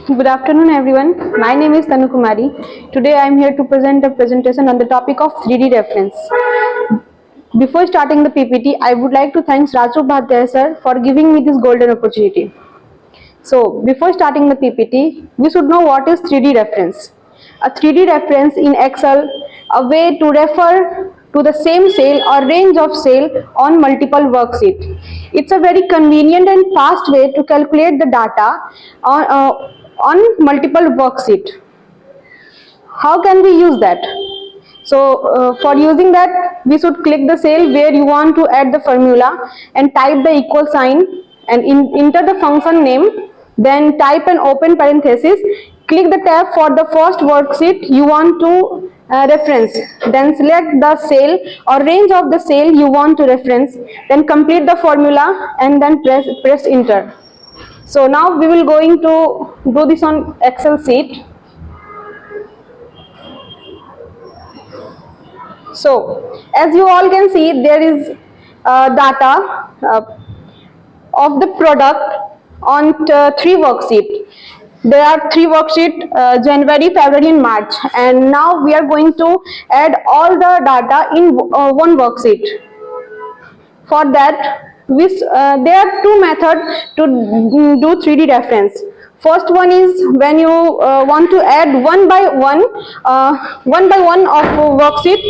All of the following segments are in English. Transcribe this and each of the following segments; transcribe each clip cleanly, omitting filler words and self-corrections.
Good afternoon everyone. My name is Tanu Kumari. Today I am here to present a presentation on the topic of 3D reference. Before starting the PPT, I would like to thank Aryabhata sir for giving me this golden opportunity. So before starting the PPT, we should know what is 3D reference. A 3D reference in Excel, a way to refer to the same cell or range of cell on multiple worksheets. It's a very convenient and fast way to calculate the data on multiple worksheets. How can we use that? So for using that, we should click the cell where you want to add the formula and type the equal sign and enter the function name, then type an open parenthesis, click the tab for the first worksheet you want to reference, then select the cell or range of the cell you want to reference, then complete the formula and then press enter. So now we will going to do this on Excel sheet. So as you all can see, there is data of the product on 3 worksheets. There are 3 worksheets, January, February and March, and now we are going to add all the data in one worksheet. For that, there are 2 methods to do 3D reference. First one is when you want to add one by one of worksheet,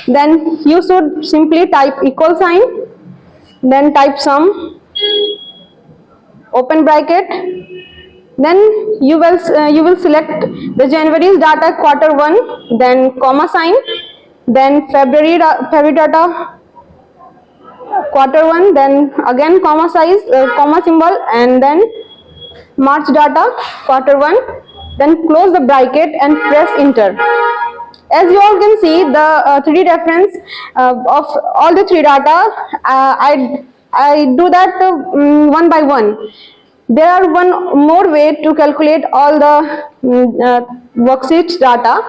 then you should simply type equal sign, then type sum, open bracket, then you will select the January's data quarter 1, then comma sign, then February data quarter 1, then again comma symbol, and then March data quarter 1, then close the bracket and press enter. As you all can see, the 3D reference of all the 3 data, I do that one by one. There are one more way to calculate all the worksheets data.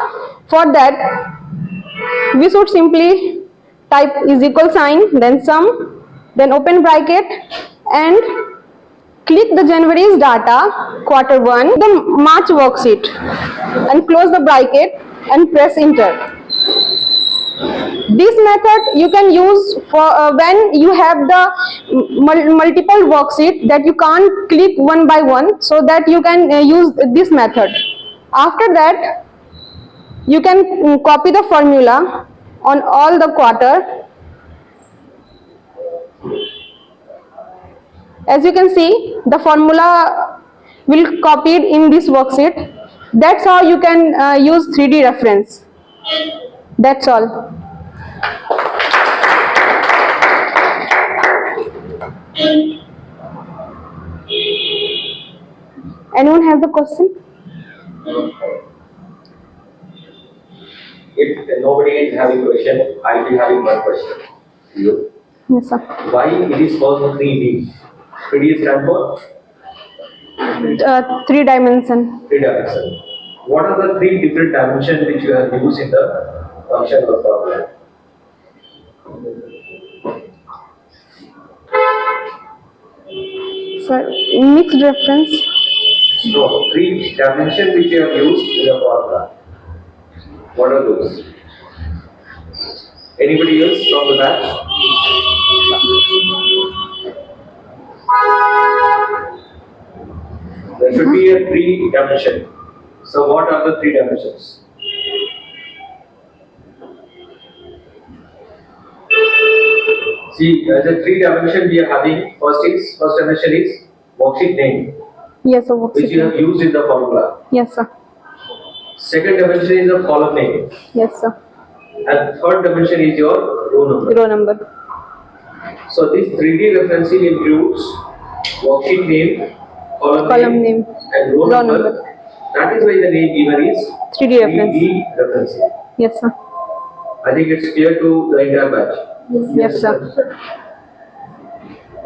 For that, we should simply type is equal sign, then sum, then open bracket and click the January's data quarter 1, the March worksheet, and close the bracket and press enter. This method you can use for when you have the multiple worksheets that you can't click one by one, so that you can use this method. After that, you can copy the formula on all the quarter. As you can see, the formula will copied in this worksheet. That's how you can use 3D reference. That's all. Anyone have the question? If nobody is having question, I'll be having one question to you. Yes, sir. Why it is called 3D? 3D stands for? 3 dimension. 3 dimension. What are the 3 different dimensions which you have used in the function or formula? Sir, mixed reference. No, 3 dimensions which you have used in the formula. What are those? Anybody else from the batch? There should be a 3 dimension. So what are the 3 dimensions? See, as a 3 dimension we are having, first dimension is worksheet name. Yes, sir. Worksheet which you have used in the formula. Yes, sir. Second dimension is the column name. Yes, sir. And third dimension is your row number. Row number. So this 3D referencing includes worksheet name, column name, and row number. That is why the name given is 3D reference. 3D referencing. Yes, sir. I think it's clear to the entire batch. Yes, sir.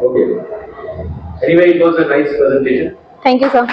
Okay. Anyway, it was a nice presentation. Thank you, sir.